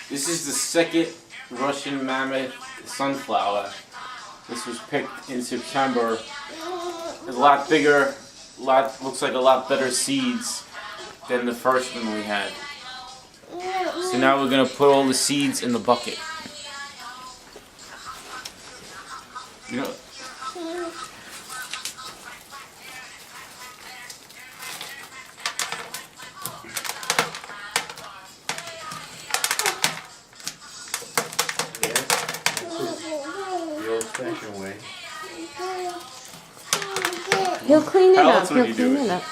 This is the second Russian Mammoth sunflower. This was picked in September. It's a lot bigger, looks like a lot better seeds than the first one we had. So now we're going to put all the seeds in the bucket. You know, The old-fashioned way. He'll clean it up. Alex, what are He'll you clean doing? it up.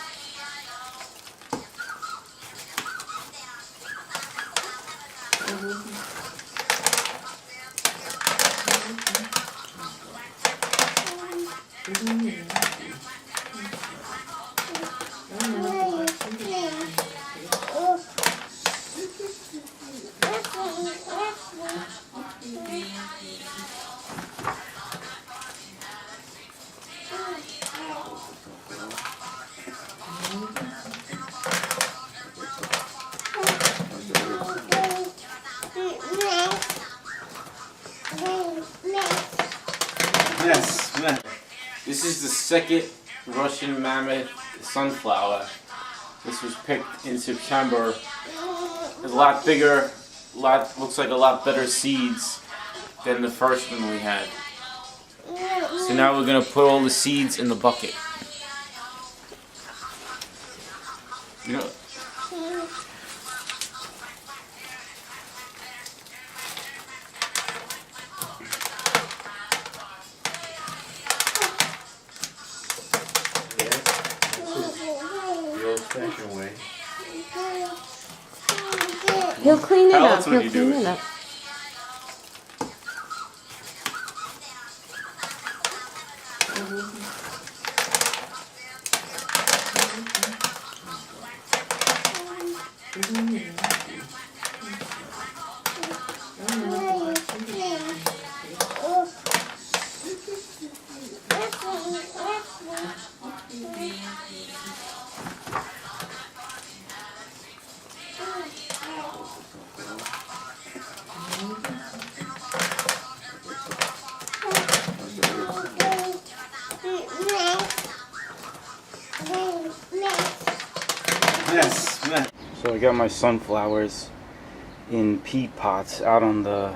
yes. This is the second Russian Mammoth sunflower. This was picked in September. It's a lot bigger, looks like a lot better seeds than the first one we had. So now we're going to put all the seeds in the bucket. You know, The old-fashioned way. He'll clean it Alex, up. what are He'll you clean doing? it up. yes. So I got my sunflowers in pea pots out on the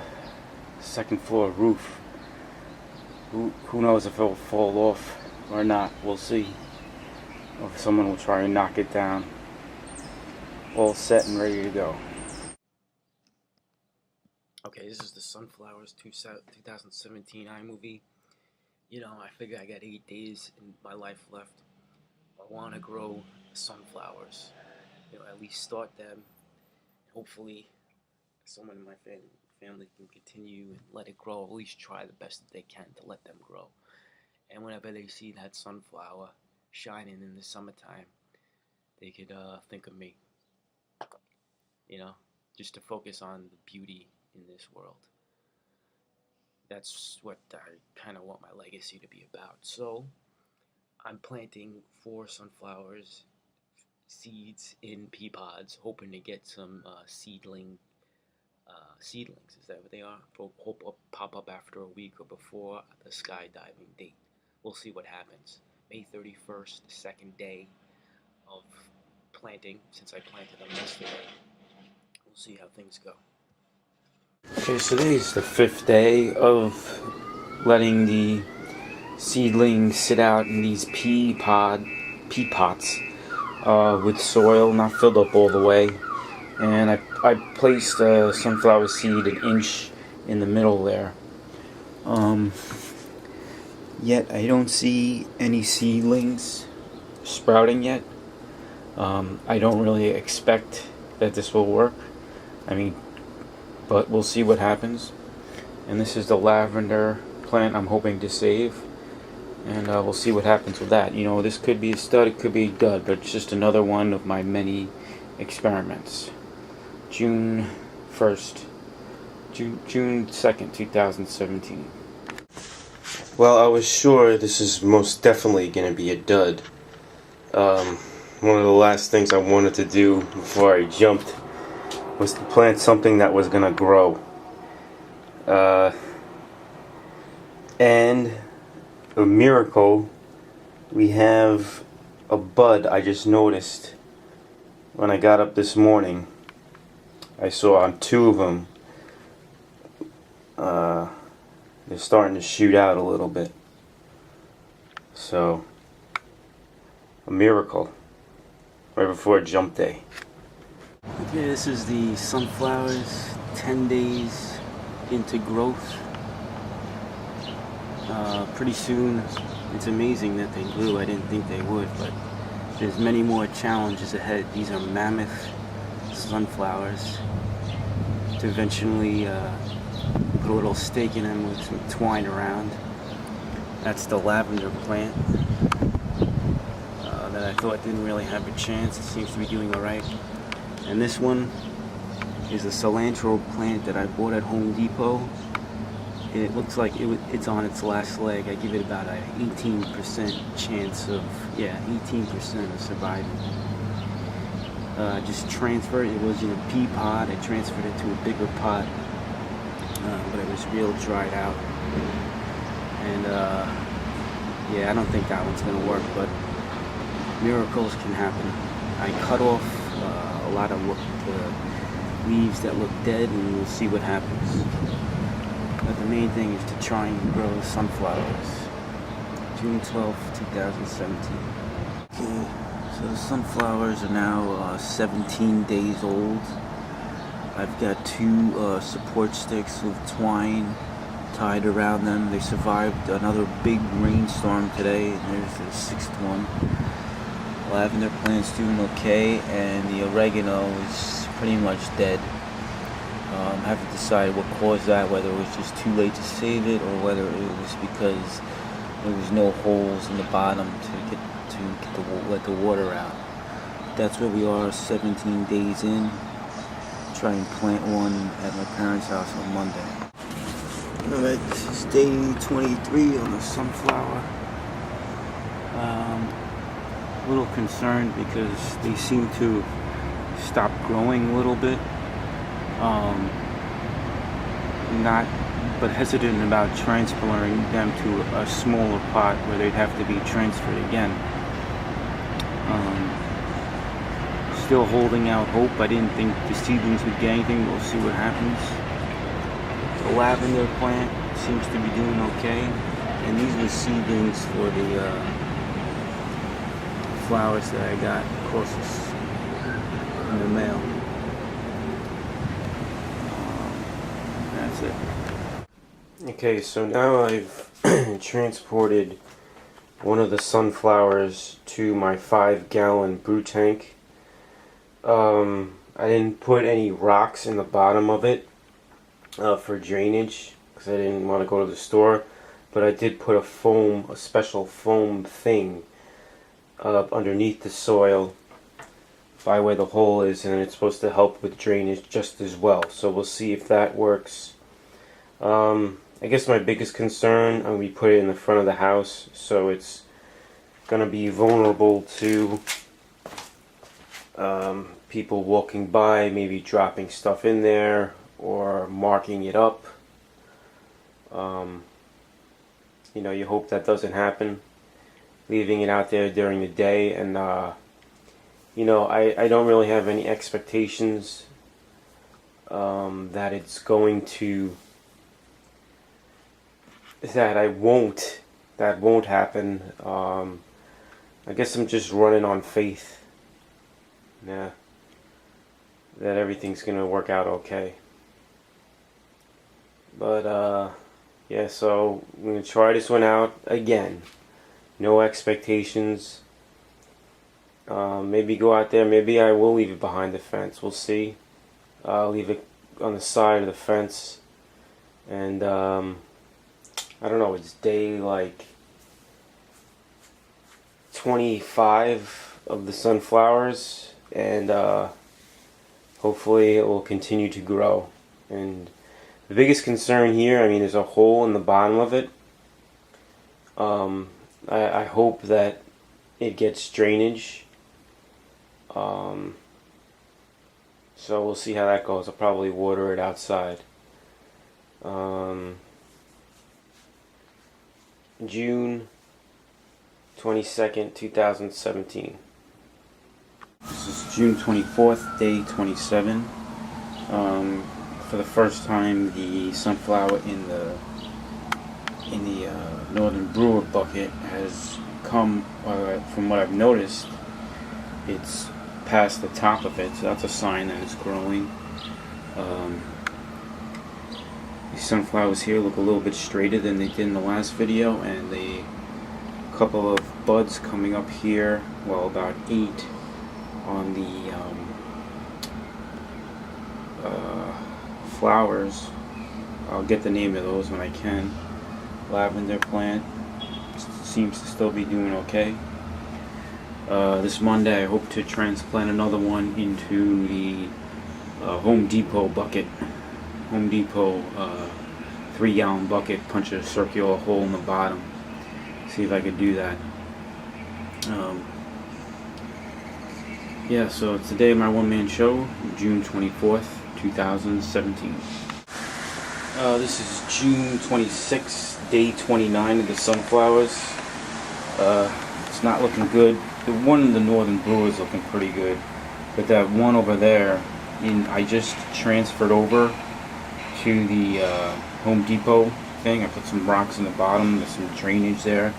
second floor roof. Who knows if it'll fall off or not, we'll see. Or if someone will try and knock it down. All set and ready to go. Okay, this is the SunflowerS 2017 iMovie. You know, I figure I got 8 days in my life left. I want to grow sunflowers. You know, at least start them. Hopefully, someone in my family can continue and let it grow. At least try the best that they can to let them grow. And whenever they see that sunflower shining in the summertime, they could think of me. You know, just to focus on the beauty in this world. That's what I kind of want my legacy to be about. So, I'm planting 4 sunflowers seeds in pea pods, hoping to get some seedlings. Is that what they are? Hope pop up after a week or before the skydiving date. We'll see what happens. May 31st, the second day of planting, since I planted them yesterday. We'll see how things go. Okay, so today's the 5th day of letting the seedlings sit out in these pea pots with soil not filled up all the way. And I placed a sunflower seed an inch in the middle there. Yet I don't see any seedlings sprouting yet. I don't really expect that this will work. I mean, but we'll see what happens. And this is the lavender plant I'm hoping to save. And we'll see what happens with that. You know, this could be a stud, it could be a dud, but it's just another one of my many experiments. June 2nd, 2017. Well, I was sure this is most definitely going to be a dud. One of the last things I wanted to do before I jumped was to plant something that was gonna grow. And a miracle, we have a bud. I just noticed when I got up this morning. I saw on 2 of them. They're starting to shoot out a little bit. So, a miracle. Right before jump day. Okay, this is the sunflowers, 10 days into growth. Pretty soon, it's amazing that they grew. I didn't think they would, but there's many more challenges ahead. These are Mammoth sunflowers. To eventually put a little stake in them with some twine around. That's the lavender plant that I thought didn't really have a chance. It seems to be doing alright. And this one is a cilantro plant that I bought at Home Depot. It looks like it's on its last leg. I give it about an 18% chance of, 18% of surviving. Just transferred it. It was in a pea pod. I transferred it to a bigger pot, but it was real dried out. And I don't think that one's gonna work, but miracles can happen. I cut off a lot of leaves that look dead, and we'll see what happens. But the main thing is to try and grow sunflowers. June 12th, 2017. Okay, so the sunflowers are now 17 days old. I've got 2 support sticks with twine tied around them. They survived another big rainstorm today, and there's the 6th one. Lavender plant's doing okay, and the oregano is pretty much dead. I have to decide what caused that, whether it was just too late to save it, or whether it was because there was no holes in the bottom to let the water out. That's where we are, 17 days in. Try and plant one at my parents' house on Monday. Alright, this is day 23 on the sunflower. A little concerned because they seem to stop growing a little bit. But hesitant about transferring them to a smaller pot where they'd have to be transferred again. Still holding out hope. I didn't think the seedlings would get anything. We'll see what happens. The lavender plant seems to be doing okay, and these are seedlings for the flowers that I got closest in the mail. That's it. Okay, so now I've transported one of the sunflowers to my 5-gallon brew tank. I didn't put any rocks in the bottom of it for drainage because I didn't want to go to the store, but I did put a special foam thing underneath the soil by where the hole is, and it's supposed to help with drainage just as well. So we'll see if that works. I guess my biggest concern, we put it in the front of the house, so it's gonna be vulnerable to people walking by, maybe dropping stuff in there or marking it up. You hope that doesn't happen. Leaving it out there during the day, and I don't really have any expectations that it's going to, that won't happen. I guess I'm just running on faith. Yeah, that everything's gonna work out okay. But so I'm gonna try this one out again. No expectations. Maybe go out there. Maybe I will leave it behind the fence. We'll see. I'll leave it on the side of the fence, and I don't know. It's day like 25 of the sunflowers, and hopefully it will continue to grow. And the biggest concern here, there's a hole in the bottom of it. I hope that it gets drainage. So we'll see how that goes. I'll probably water it outside. June 22nd, 2017. This is June 24th, day 27. For the first time, the sunflower in the Northern Brewer bucket has come, from what I've noticed, it's past the top of it, so that's a sign that it's growing. These sunflowers here look a little bit straighter than they did in the last video, and a couple of buds coming up here, well, about 8 on the flowers. I'll get the name of those when I can. Lavender plant seems to still be doing okay. This Monday I hope to transplant another one into the Home Depot bucket. Home Depot 3-gallon bucket, punch a circular hole in the bottom. See if I could do that. Yeah, so it's the day of my one-man show, June 24th, 2017. This is June 26th, day 29 of the sunflowers. It's not looking good. The one in the Northern Brewer is looking pretty good, but that one over there, I just transferred over to the Home Depot thing. I put some rocks in the bottom, there's some drainage there,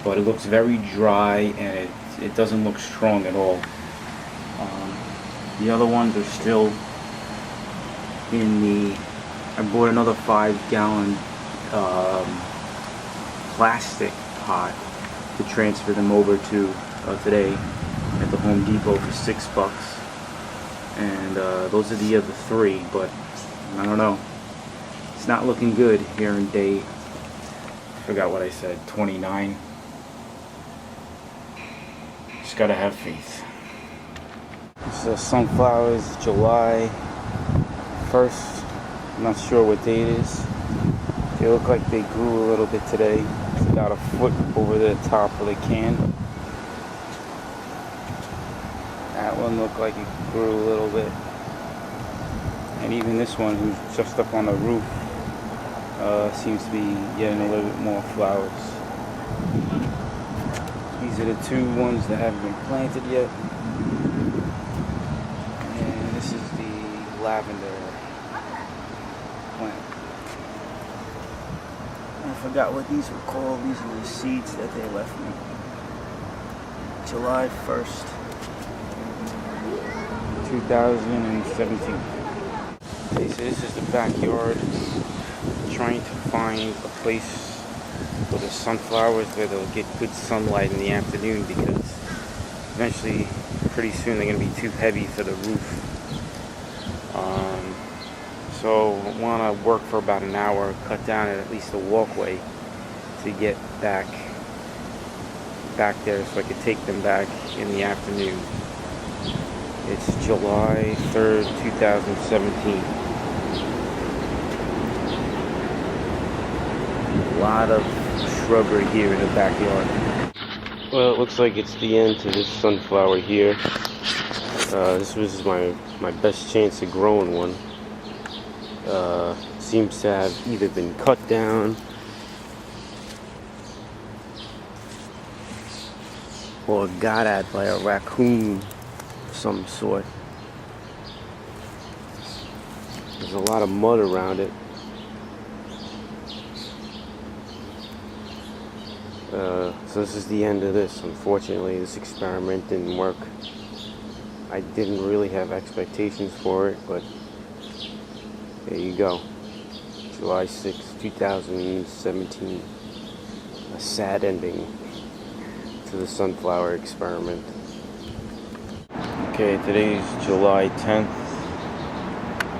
but it looks very dry and it doesn't look strong at all. The other ones are still in the, I bought another 5-gallon plastic pot to transfer them over to today at the Home Depot for $6, and those are the other 3, but I don't know, it's not looking good here in day, I forgot what I said, 29. Just gotta have faith. This is sunflowers, July 1st. I'm not sure what day it is. They look like they grew a little bit today. It's about a foot over the top of the can. That one looked like it grew a little bit. And even this one, who's just up on the roof, seems to be getting a little bit more flowers. These are the 2 ones that haven't been planted yet. And this is the lavender plant. I forgot what these were called. These are the seeds that they left me. July 1st, 2017. Okay, so this is the backyard. I'm trying to find a place for the sunflowers where they'll get good sunlight in the afternoon, because eventually, pretty soon, they're going to be too heavy for the roof. So I want to work for about an hour, cut down at least a walkway to get back there so I could take them back in the afternoon. It's July 3rd, 2017. A lot of shrubbery here in the backyard. Well, it looks like it's the end to this sunflower here. This was my best chance of growing one. Seems to have either been cut down or got at by a raccoon of some sort. There's a lot of mud around it. So this is the end of this. Unfortunately, this experiment didn't work. I didn't really have expectations for it, but there you go. July 6, 2017. A sad ending to the sunflower experiment. Okay, today's July 10th.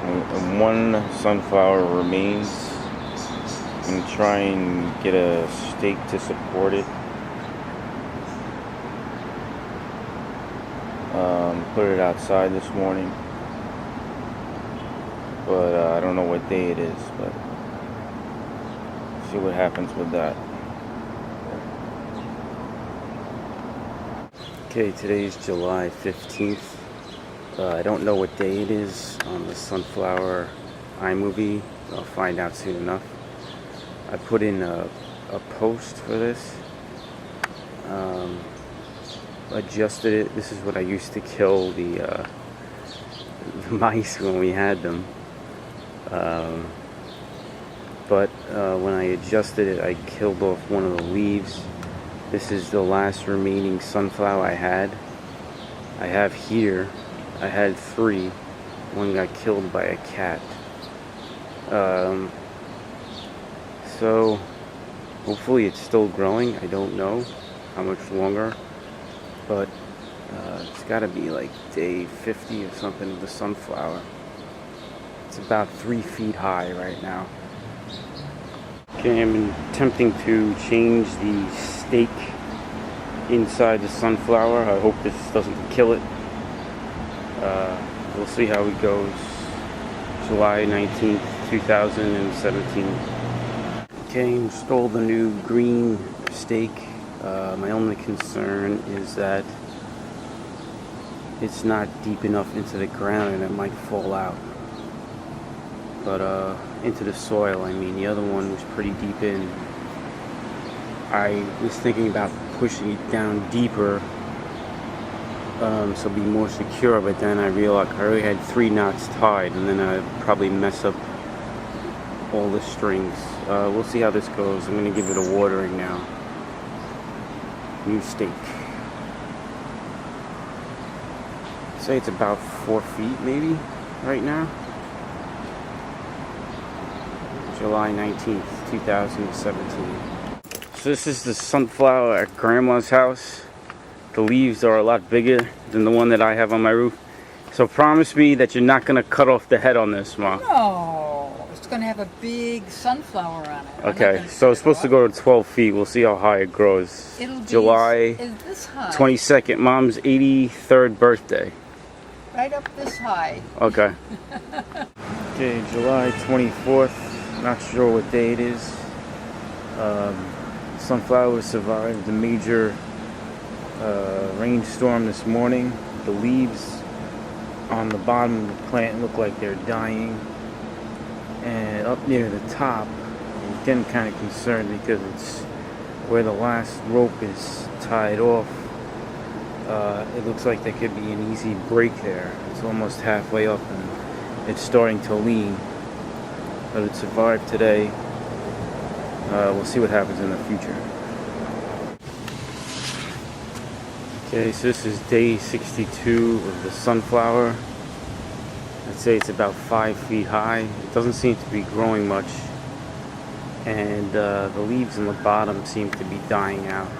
And 1 sunflower remains. I'm going to try and get a stake to support it. Put it outside this morning. But I don't know what day it is, but see what happens with that. Okay, today's July 15th. I don't know what day it is on the Sunflower iMovie. I'll find out soon enough. I put in a post for this. Adjusted it. This is what I used to kill the mice when we had them. But when I adjusted it, I killed off one of the leaves. This is the last remaining sunflower I had. I have here, I had 3. One got killed by a cat. So hopefully it's still growing. I don't know how much longer, but it's got to be like day 50 or something of the sunflower. It's about 3 feet high right now. Okay, I'm attempting to change the stake inside the sunflower. I hope this doesn't kill it. We'll see how it goes. July 19th, 2017. Okay, installed the new green stake. My only concern is that it's not deep enough into the ground and it might fall out. But into the soil, I mean, the other one was pretty deep in. I was thinking about pushing it down deeper so it'd be more secure, but then I realized I already had 3 knots tied, and then I'd probably mess up all the strings. We'll see how this goes. I'm going to give it a watering now. New stake. Say it's about 4 feet maybe right now. July 19th, 2017. So this is the sunflower at Grandma's house. The leaves are a lot bigger than the one that I have on my roof. So promise me that you're not going to cut off the head on this, Ma. No, it's going to have a big sunflower on it. Okay, so it's supposed to go to 12 feet. We'll see how high it grows. It'll be July this high. 22nd, Mom's 83rd birthday. Right up this high. Okay. Okay, July 24th. Not sure what day it is. Sunflower survived the major rainstorm this morning. The leaves on the bottom of the plant look like they're dying. And up near the top, I'm getting kind of concerned because it's where the last rope is tied off. It looks like there could be an easy break there. It's almost halfway up and it's starting to lean. But it survived today. We'll see what happens in the future. Okay, so this is day 62 of the sunflower. I'd say it's about 5 feet high. It doesn't seem to be growing much. And the leaves on the bottom seem to be dying out.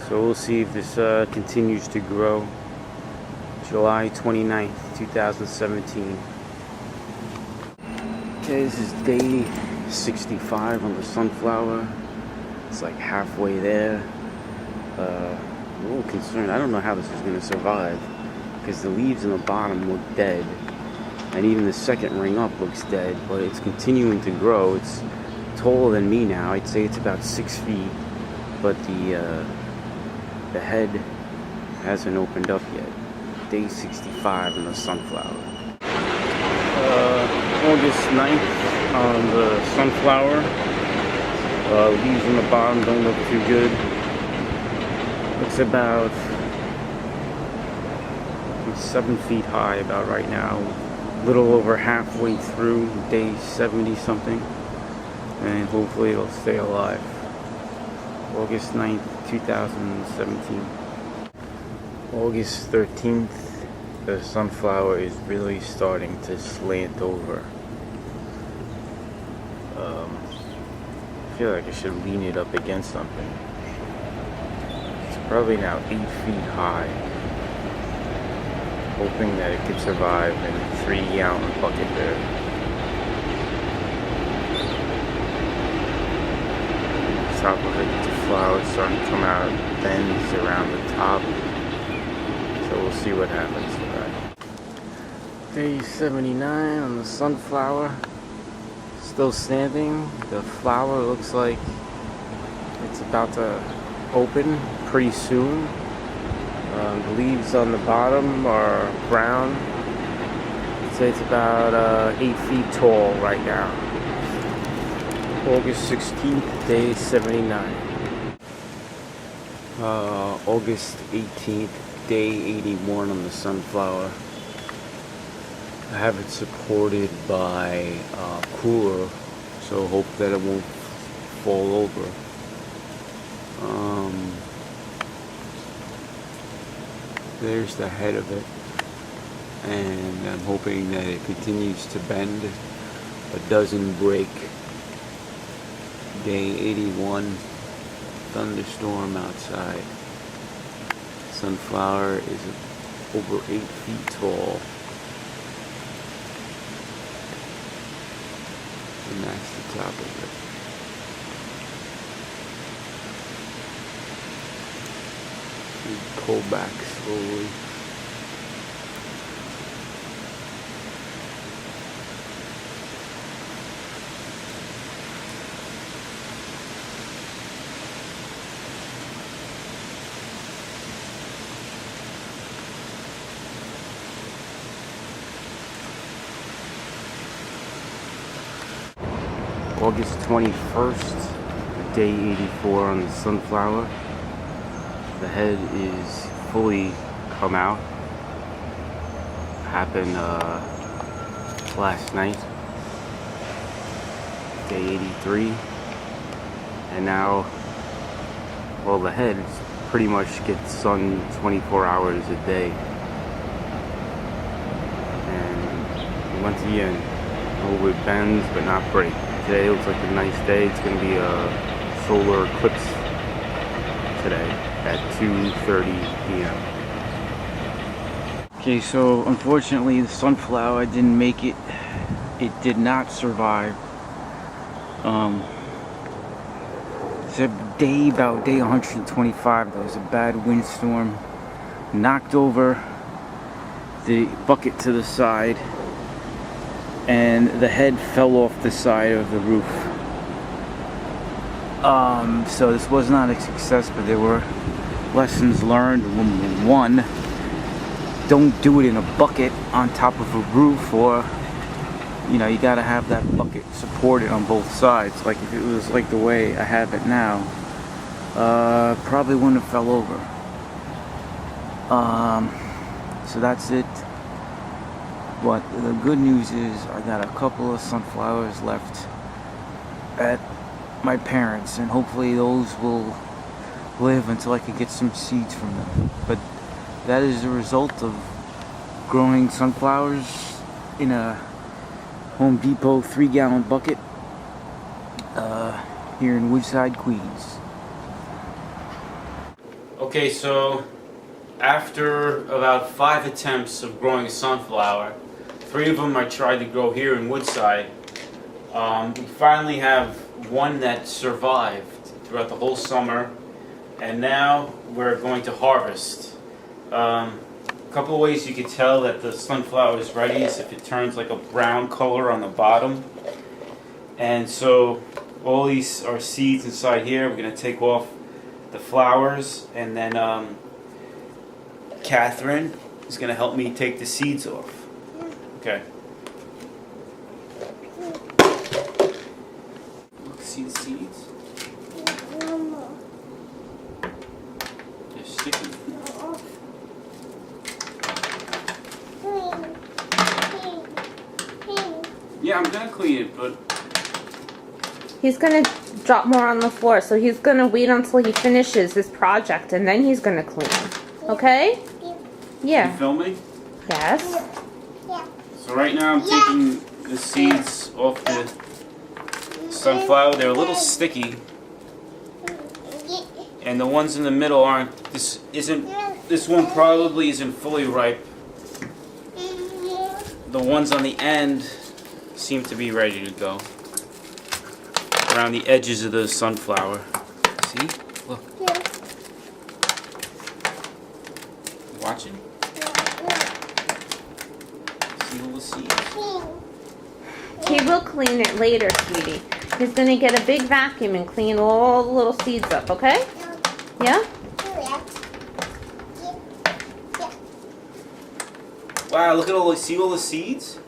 So we'll see if this continues to grow. July 29th, 2017. Okay, this is day 65 on the sunflower. It's like halfway there. I'm a little concerned. I don't know how this is going to survive because the leaves on the bottom look dead, and even the second ring up looks dead, but it's continuing to grow. It's taller than me now. I'd say it's about 6 feet, but the head hasn't opened up yet. Day 65 on the sunflower. August 9th on the sunflower. Leaves on the bottom don't look too good. It's about 7 feet high about right now. A little over halfway through day 70 something. And hopefully it'll stay alive. August 9th, 2017. August 13th, the sunflower is really starting to slant over. I feel like I should lean it up against something. It's probably now 8 feet high. Hoping that it could survive in a 3-gallon bucket there. Top of it, the flowers starting to come out, bends around the top. So we'll see what happens to that. Day 79 on the sunflower. Still standing. The flower looks like it's about to open pretty soon. The leaves on the bottom are brown. I'd say it's about 8 feet tall right now. August 16th, day 79. August 18th, day 81 on the sunflower. I have it supported by cooler, so hope that it won't fall over. There's the head of it, and I'm hoping that it continues to bend but doesn't break. Day 81, thunderstorm outside. Sunflower is over 8 feet tall, and that's the top of it. We pull back slowly. August 21st, day 84 on the sunflower. The head is fully come out. Happened last night, day 83. And now, well, the head pretty much gets sun 24 hours a day. And we went to the end. Oh, it bends but not break. Today looks like a nice day. It's going to be a solar eclipse today at 2:30 p.m. Okay, so unfortunately the sunflower didn't make it. It did not survive. It's about day 125. There was a bad windstorm. Knocked over the bucket to the side, and the head fell off the side of the roof. So this was not a success, but there were lessons learned. One, don't do it in a bucket on top of a roof, or you gotta have that bucket supported on both sides. Like if it was like the way I have it now, probably wouldn't have fell over. So that's it. But the good news is I got a couple of sunflowers left at my parents', and hopefully those will live until I can get some seeds from them. But that is the result of growing sunflowers in a Home Depot 3-gallon bucket here in Woodside, Queens. Okay, so after about 5 attempts of growing a sunflower, 3 of them I tried to grow here in Woodside. We finally have one that survived throughout the whole summer, and now we're going to harvest. A couple of ways you can tell that the sunflower is ready is if it turns like a brown color on the bottom. And so all these are seeds inside here. We're going to take off the flowers, and then Catherine is going to help me take the seeds off. Okay. Look, see the seeds? They're sticky. Yeah, I'm gonna clean it, but He's gonna drop more on the floor, so he's gonna wait until he finishes his project and then he's gonna clean. Okay? you Yeah. filming? Yes. So right now I'm taking the seeds off the sunflower. They're a little sticky, and the ones in the middle aren't. This one probably isn't fully ripe. The ones on the end seem to be ready to go. Around the edges of the sunflower. See? Look. Watching? See all the seeds? He will clean it later, sweetie. He's gonna get a big vacuum and clean all the little seeds up, okay? Yeah? Wow, look at see all the seeds?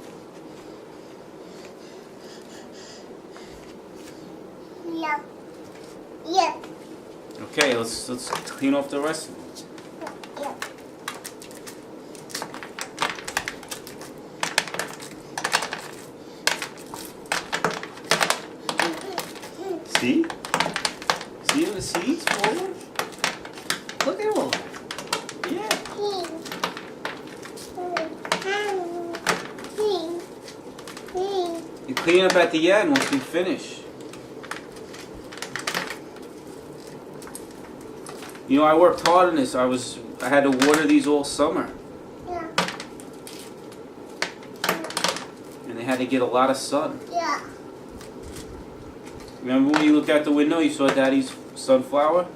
Yeah. Yeah. Okay, let's clean off the rest of them. Yeah. See? See the seeds forward? Look at all of them. Yeah. You clean up at the end once we finish. You know, I worked hard on this. I had to water these all summer. Yeah. And they had to get a lot of sun. Yeah. Remember when you looked out the window, you saw Daddy's sunflower?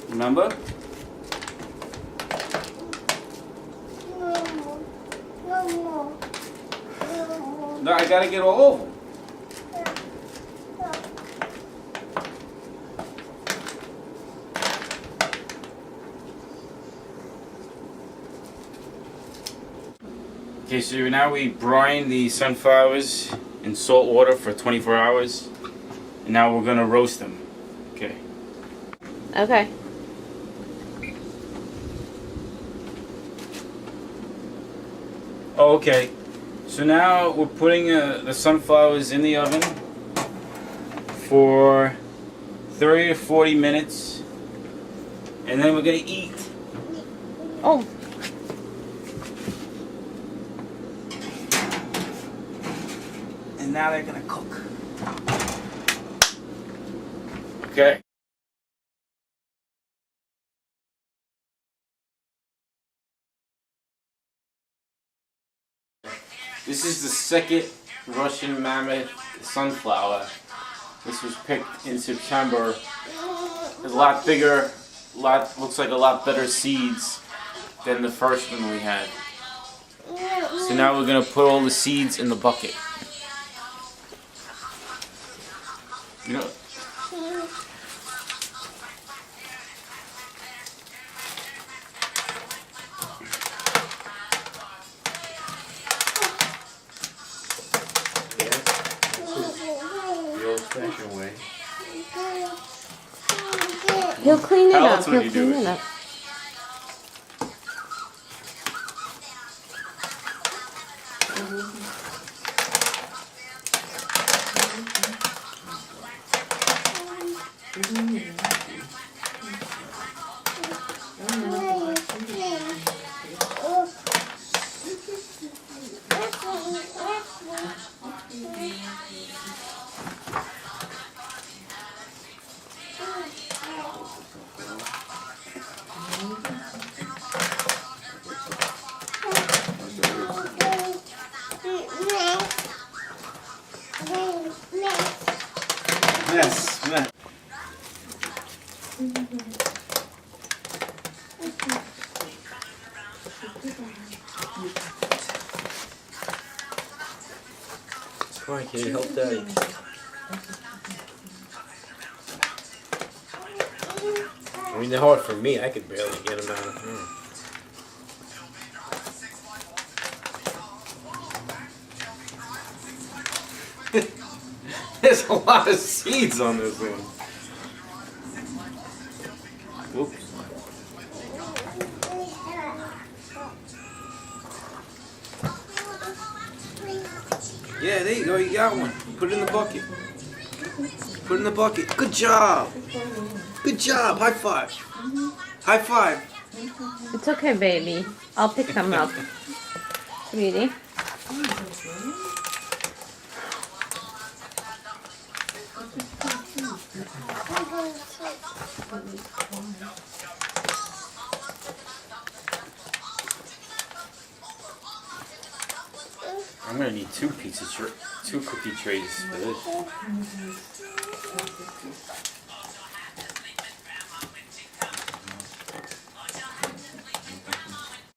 Remember? No, I gotta get all of them. Okay, so now we brine the sunflowers in salt water for 24 hours. And now we're gonna roast them. Okay. Okay. Oh, okay. So now we're putting the sunflowers in the oven for 30 to 40 minutes. And then we're gonna eat. Oh. And now they're gonna cook. Okay. This is the second Russian Mammoth sunflower. This was picked in September. It's a lot bigger, looks like a lot better seeds than the first one we had. So now we're gonna put all the seeds in the bucket. You know, The old-fashioned way. He'll clean it How up. else would He'll you clean do it? it up. mess. Come on, can you help Daddy? I mean, they're hard for me. I could barely get them out. There's a lot of seeds on this one. Whoops. Yeah, there you go. You got one. Put it in the bucket. Put it in the bucket. Good job. Good job. High five. High five. It's okay, baby. I'll pick them up. Sweetie. I'm gonna need two cookie trays for this.